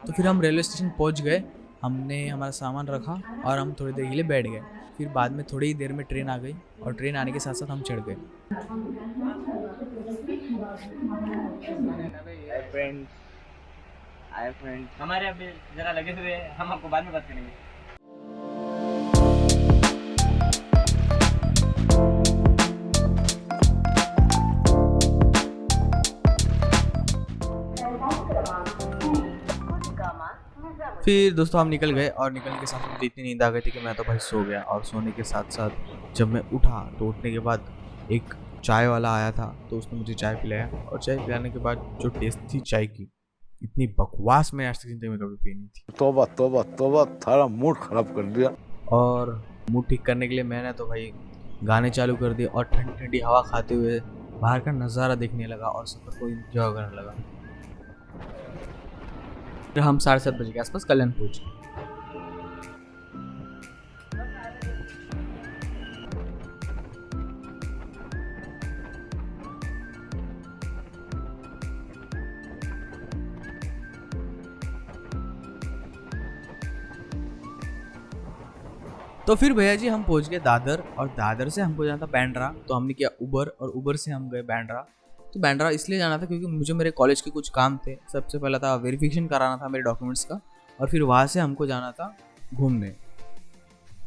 तो फिर हम रेलवे स्टेशन पहुंच गए, हमने हमारा सामान रखा और हम थोड़ी देर के लिए बैठ गए। फिर बाद में थोड़ी ही देर में ट्रेन आ गई और ट्रेन आने के साथ साथ हम चढ़ गए। फ्रेंड्स, हाय फ्रेंड्स, हमारे अभी जरा लगे हुए हैं, हम आपको बाद में बात करेंगे। फिर दोस्तों हम निकल गए और निकलने के साथ मुझे इतनी नींद आ गई थी कि मैं तो भाई सो गया। और सोने के साथ साथ जब मैं उठा तो उठने के बाद एक चाय वाला आया था, तो उसने मुझे चाय पिलाया। और चाय पिलाने के बाद जो टेस्ट थी चाय की, इतनी बकवास मैं आज तक जिंदगी में कभी पी नहीं थी। तौबा तौबा तौबा, थारा मूड खराब कर दिया। और मूड ठीक करने के लिए मैंने तो भाई गाने चालू कर दिए और ठंडी ठंडी हवा खाते हुए बाहर का नज़ारा देखने लगा और सफ़र को एंजॉय करने लगा। फिर हम 7:30 बजे के आसपास कल्याण पहुंचे। तो फिर भैया जी हम पहुंच गए दादर, और दादर से हमको जाना था बांद्रा। तो हमने किया उबर और उबर से हम गए बांद्रा। तो बांद्रा इसलिए जाना था क्योंकि मुझे मेरे कॉलेज के कुछ काम थे। सबसे पहला था वेरिफिकेशन कराना था मेरे डॉक्यूमेंट्स का, और फिर वहाँ से हमको जाना था घूमने।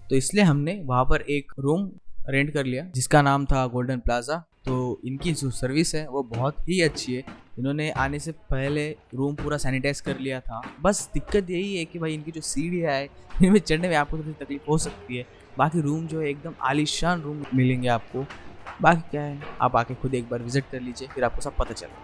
तो इसलिए हमने वहाँ पर एक रूम रेंट कर लिया जिसका नाम था गोल्डन प्लाजा। तो इनकी जो सर्विस है वो बहुत ही अच्छी है। इन्होंने आने से पहले रूम पूरा सैनिटाइज कर लिया था। बस दिक्कत यही है कि भाई इनकी जो सीढ़ियाँ है इनमें चढ़ने में आपको थोड़ी तकलीफ हो सकती है। बाकी रूम जो है एकदम आलीशान रूम मिलेंगे आपको। बाकी क्या है, आप आके खुद एक बार विजिट कर लीजिए, फिर आपको सब पता चलेगा।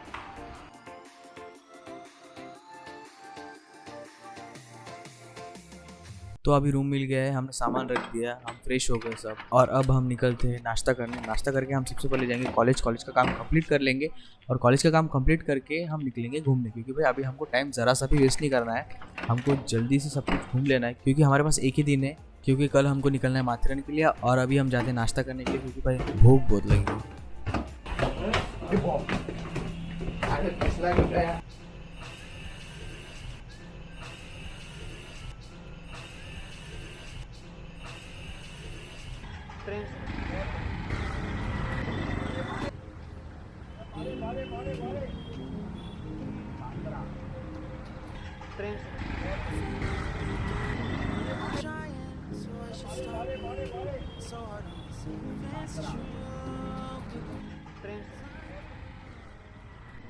तो अभी रूम मिल गया है, हमने सामान रख दिया, हम फ्रेश हो गए सब, और अब हम निकलते हैं नाश्ता करने। नाश्ता करके हम सबसे पहले जाएंगे कॉलेज का काम कंप्लीट कर लेंगे, और कॉलेज का काम कंप्लीट करके हम निकलेंगे घूमने। क्योंकि भाई अभी हमको टाइम ज़रा सा भी वेस्ट नहीं करना है, हमको जल्दी से सब कुछ घूम लेना है। क्योंकि हमारे पास एक ही दिन है, क्योंकि कल हमको निकलना है माथेरान के लिए, और अभी हम जाते हैं नाश्ता करने के लिए क्योंकि भाई भूख बहुत लगेगी।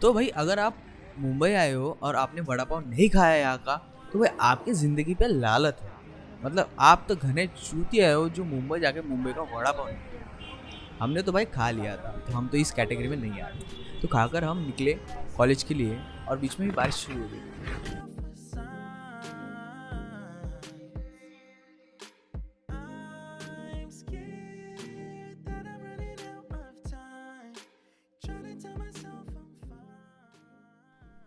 तो भाई अगर आप मुंबई आए हो और आपने वड़ा पाव नहीं खाया यहाँ का, तो भाई आपकी ज़िंदगी पे लालत है। मतलब आप तो घने चूतिया हो जो मुंबई जाके मुंबई का वड़ा पाव नहीं खाया। हमने तो भाई खा लिया था, तो हम तो इस कैटेगरी में नहीं आते। तो खाकर हम निकले कॉलेज के लिए, और बीच में भी बारिश शुरू हो गई।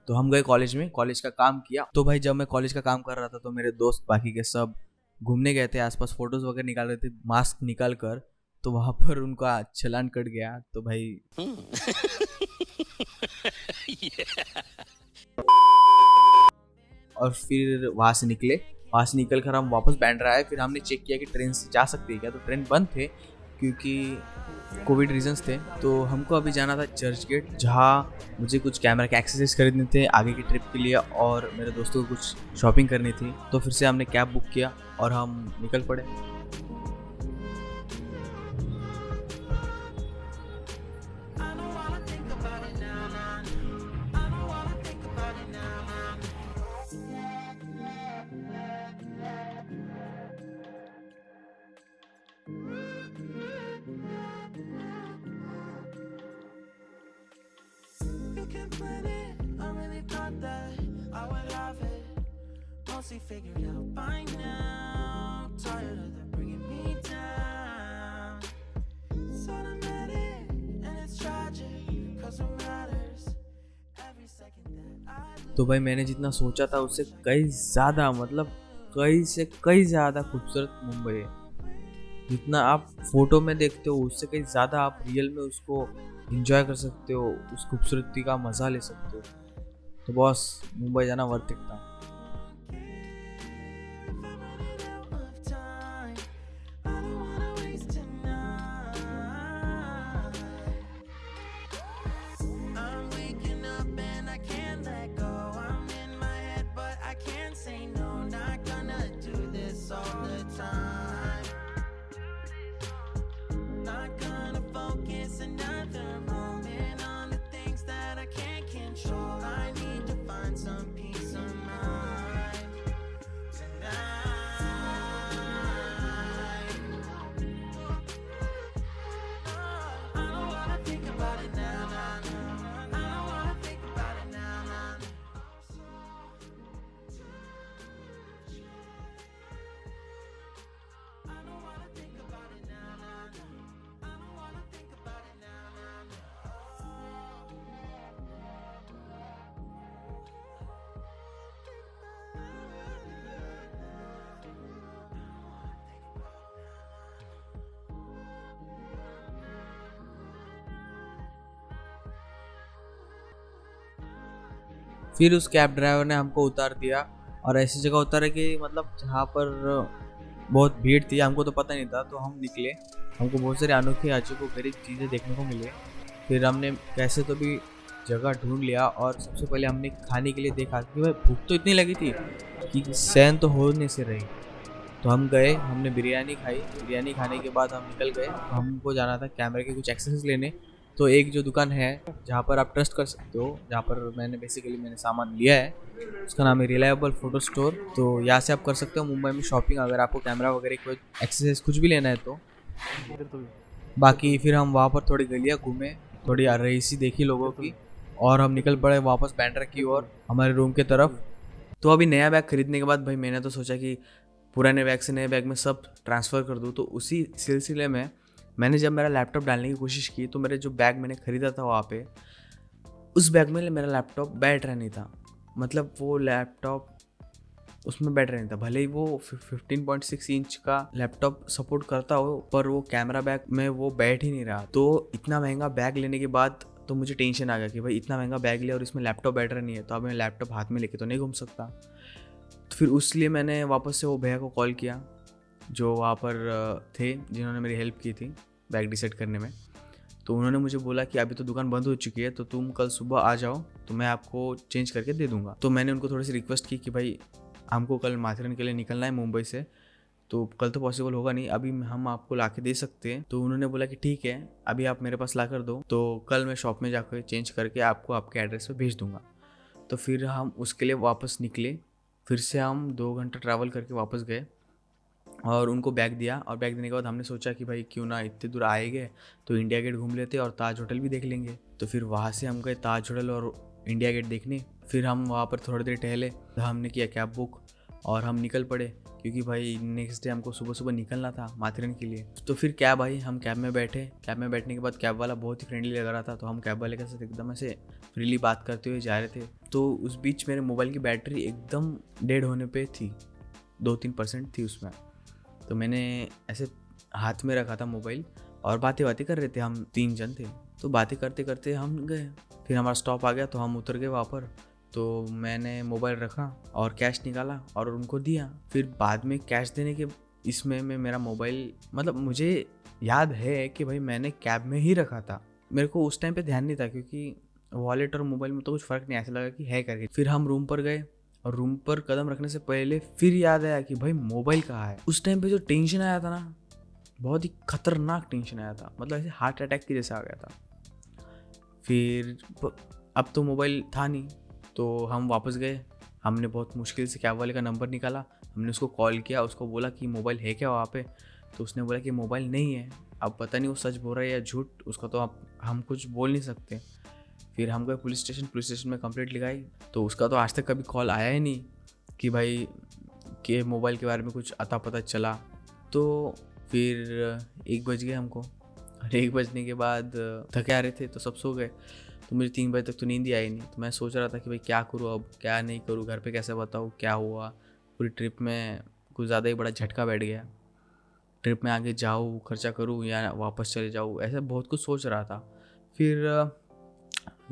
तो हम गए कॉलेज में, कॉलेज का काम किया। तो भाई जब मैं कॉलेज का काम कर रहा था तो मेरे दोस्त बाकी के सब घूमने गए थे, आसपास फोटोज वगैरह निकाल रहे थे मास्क निकाल कर। तो वहाँ पर उनका चालान कट गया। तो भाई और फिर वहाँ से निकले, वहाँ से निकल कर हम वापस बांद्रा आए। फिर हमने चेक किया कि ट्रेन से जा सकते हैं क्या, तो ट्रेन बंद थे क्योंकि कोविड रीजंस थे। तो हमको अभी जाना था चर्च गेट, जहाँ मुझे कुछ कैमरा के एक्सेसरीज खरीदने थे आगे की ट्रिप के लिए, और मेरे दोस्तों को कुछ शॉपिंग करनी थी। तो फिर से हमने कैब बुक किया और हम निकल पड़े। Figured out by now, tired of them bringing me down. It's automatic and it's tragic, cause it matters every second that I. तो भाई मैंने जितना सोचा था उससे कई ज़्यादा, मतलब कई से कई ज़्यादा खूबसूरत मुंबई है। जितना आप फोटो में देखते हो उससे कई ज़्यादा आप रियल में उसको एंजॉय कर सकते हो, उस खूबसूरती का मज़ा ले सकते हो। तो बॉस मुंबई जाना वर्थ इट था। फिर उस कैब ड्राइवर ने हमको उतार दिया और ऐसी जगह उतारा कि मतलब जहाँ पर बहुत भीड़ थी, हमको तो पता नहीं था। तो हम निकले, हमको बहुत सारे अनोखे अजीबो गरीब चीज़ें देखने को मिले। फिर हमने कैसे तो भी जगह ढूंढ लिया और सबसे पहले हमने खाने के लिए देखा कि भाई भूख तो इतनी लगी थी कि सहन तो हो नहीं से रही। तो हम गए, हमने बिरयानी खाई। बिरयानी खाने के बाद हम निकल गए। हमको जाना था कैमरे के कुछ एक्सेसरीज लेने। तो एक जो दुकान है जहाँ पर आप ट्रस्ट कर सकते हो, जहाँ पर मैंने सामान लिया है, उसका नाम है रिलायबल फोटो स्टोर। तो यहाँ से आप कर सकते हो मुंबई में शॉपिंग, अगर आपको कैमरा वगैरह कोई एक्सेसरीज कुछ भी लेना है तो। बाकी फिर हम वहाँ पर थोड़ी गलियाँ घूमे, थोड़ी रईसी देखी लोगों की, और हम निकल पड़े वापस बैंड्रा की ओर, हमारे रूम के तरफ। तो अभी नया बैग खरीदने के बाद भाई मैंने तो सोचा कि पुराने बैग से नए बैग में सब ट्रांसफ़र कर दूँ। तो उसी सिलसिले में मैंने जब मेरा लैपटॉप डालने की कोशिश की तो मेरे जो बैग मैंने ख़रीदा था वहाँ पे, उस बैग में मेरा लैपटॉप बैठ रहा नहीं था। मतलब वो लैपटॉप उसमें बैठ रहा नहीं था, भले ही वो 15.6 इंच का लैपटॉप सपोर्ट करता हो, पर वो कैमरा बैग में वो बैठ ही नहीं रहा। तो इतना महंगा बैग लेने के बाद तो मुझे टेंशन आ गया कि भाई इतना महंगा बैग लिया और इसमें लैपटॉप बैठ रहा नहीं है, तो अब मैं लैपटॉप हाथ में लेके तो नहीं घूम सकता। तो फिर उसलिए मैंने वापस से वो भैया को कॉल किया जो वहाँ पर थे, जिन्होंने मेरी हेल्प की थी बैग डिसाइड करने में। तो उन्होंने मुझे बोला कि अभी तो दुकान बंद हो चुकी है, तो तुम कल सुबह आ जाओ तो मैं आपको चेंज करके दे दूँगा। तो मैंने उनको थोड़ी सी रिक्वेस्ट की कि भाई हमको कल माथेरन के लिए निकलना है मुंबई से, तो कल तो पॉसिबल होगा नहीं, अभी हम आपको ला के दे सकते हैं। तो उन्होंने बोला कि ठीक है, अभी आप मेरे पास ला कर दो, तो कल मैं शॉप में जाकर चेंज करके आपको आपके एड्रेस पे भेज दूँगा। तो फिर हम उसके लिए वापस निकले। फिर से हम 2 घंटा ट्रैवल करके वापस गए और उनको बैग दिया। और बैग देने के बाद हमने सोचा कि भाई क्यों ना इतने दूर आए गए तो इंडिया गेट घूम लेते और ताज होटल भी देख लेंगे। तो फिर वहाँ से हम गए ताज होटल और इंडिया गेट देखने। फिर हम वहाँ पर थोड़ी देर टहले, हमने किया कैब बुक और हम निकल पड़े, क्योंकि भाई नेक्स्ट डे हमको सुबह सुबह निकलना था माथेरन के लिए। तो फिर कैब आई, हम कैब में बैठे। कैब में बैठने के बाद कैब वाला बहुत ही फ्रेंडली लग रहा था, तो हम कैब वाले के साथ एकदम ऐसे फ्रीली बात करते हुए जा रहे थे। तो उस बीच मेरे मोबाइल की बैटरी एकदम डेड होने पे थी, 2-3% थी उसमें। तो मैंने ऐसे हाथ में रखा था मोबाइल और बातें कर रहे थे, हम 3 जन थे। तो बातें करते करते हम गए। फिर हमारा स्टॉप आ गया तो हम उतर गए वहाँ पर। तो मैंने मोबाइल रखा और कैश निकाला और उनको दिया। फिर बाद में कैश देने के इसमें मैं मेरा मोबाइल, मतलब मुझे याद है कि भाई मैंने कैब में ही रखा था। मेरे को उस टाइम पे ध्यान नहीं था, क्योंकि वॉलेट और मोबाइल में तो कुछ फ़र्क नहीं, ऐसा लगा कि है करके। फिर हम रूम पर गए और रूम पर कदम रखने से पहले फिर याद आया कि भाई मोबाइल कहाँ है। उस टाइम पे जो टेंशन आया था ना, बहुत ही खतरनाक टेंशन आया था, मतलब ऐसे हार्ट अटैक की जैसा आ गया था। फिर अब तो मोबाइल था नहीं, तो हम वापस गए। हमने बहुत मुश्किल से कैब वाले का नंबर निकाला, हमने उसको कॉल किया, उसको बोला कि मोबाइल है क्या वहाँ पे। तो उसने बोला कि मोबाइल नहीं है। अब पता नहीं वो सच बोल रहा है या झूठ, उसका तो हम कुछ बोल नहीं सकते। फिर हम गए पुलिस स्टेशन में कंप्लेंट लिखाई। तो उसका तो आज तक कभी कॉल आया ही नहीं कि भाई के मोबाइल के बारे में कुछ अता पता चला। तो फिर 1 बज गए हमको, और 1 बजने के बाद थके आ रहे थे तो सब सो गए। तो मुझे 3 बजे तक तो नींद ही आई नहीं। तो मैं सोच रहा था कि भाई क्या करूँ, अब क्या नहीं करूँ, घर पे कैसे बताऊँ क्या हुआ। पूरी ट्रिप में कुछ ज़्यादा ही बड़ा झटका बैठ गया। ट्रिप में आगे जाऊँ, खर्चा करूँ या वापस चले जाऊँ, ऐसा बहुत कुछ सोच रहा था। फिर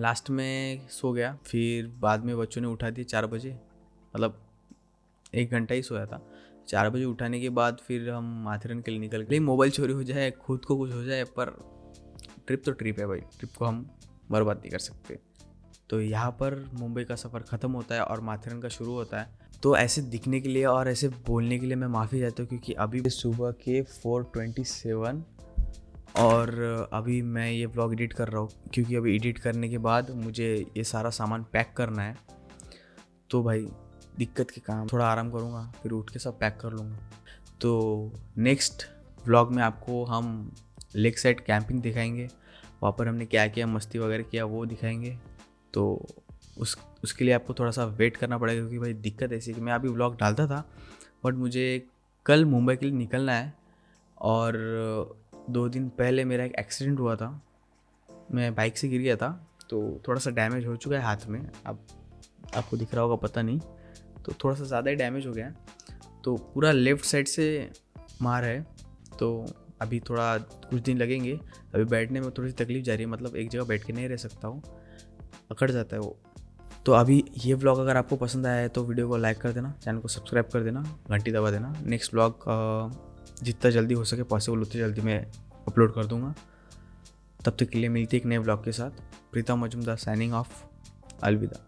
लास्ट में सो गया। फिर बाद में बच्चों ने उठा दिया 4 बजे, मतलब 1 घंटा ही सोया था। 4 बजे उठाने के बाद फिर हम माथेरन के लिए निकल गए। मोबाइल चोरी हो जाए, खुद को कुछ हो जाए, पर ट्रिप तो ट्रिप है भाई, ट्रिप को हम बर्बाद नहीं कर सकते। तो यहाँ पर मुंबई का सफ़र ख़त्म होता है और माथेरन का शुरू होता है। तो ऐसे दिखने के लिए और ऐसे बोलने के लिए मैं माफ़ी चाहता हूँ, क्योंकि अभी सुबह के 4:27 और अभी मैं ये व्लॉग एडिट कर रहा हूँ, क्योंकि अभी एडिट करने के बाद मुझे ये सारा सामान पैक करना है। तो भाई दिक्कत के काम, थोड़ा आराम करूँगा, फिर उठ के सब पैक कर लूँगा। तो नेक्स्ट व्लॉग में आपको हम लेक साइड कैंपिंग दिखाएंगे, वहाँ पर हमने क्या किया, मस्ती वगैरह किया, वो दिखाएंगे। तो उसके लिए आपको थोड़ा सा वेट करना पड़ेगा, क्योंकि भाई दिक्कत ऐसी है कि मैं अभी व्लॉग डालता था, बट मुझे कल मुंबई के लिए निकलना है। और 2 दिन पहले मेरा एक एक्सीडेंट हुआ था, मैं बाइक से गिर गया था, तो थोड़ा सा डैमेज हो चुका है हाथ में। अब आपको दिख रहा होगा पता नहीं, तो थोड़ा सा ज़्यादा ही डैमेज हो गया है। तो पूरा लेफ़्ट साइड से मार है, तो अभी थोड़ा कुछ दिन लगेंगे। अभी बैठने में थोड़ी सी तकलीफ जा रही है, मतलब एक जगह बैठ के नहीं रह सकता हूँ, अकड़ जाता है वो। तो अभी ये व्लॉग अगर आपको पसंद आया है तो वीडियो को लाइक कर देना, चैनल को सब्सक्राइब कर देना, घंटी दबा देना। नेक्स्ट व्लॉग जितना जल्दी हो सके पॉसिबल उतनी जल्दी मैं अपलोड कर दूँगा। तब तक के लिए मिलती एक नए व्लॉग के साथ। प्रीतम मजुमदार साइनिंग ऑफ। अलविदा।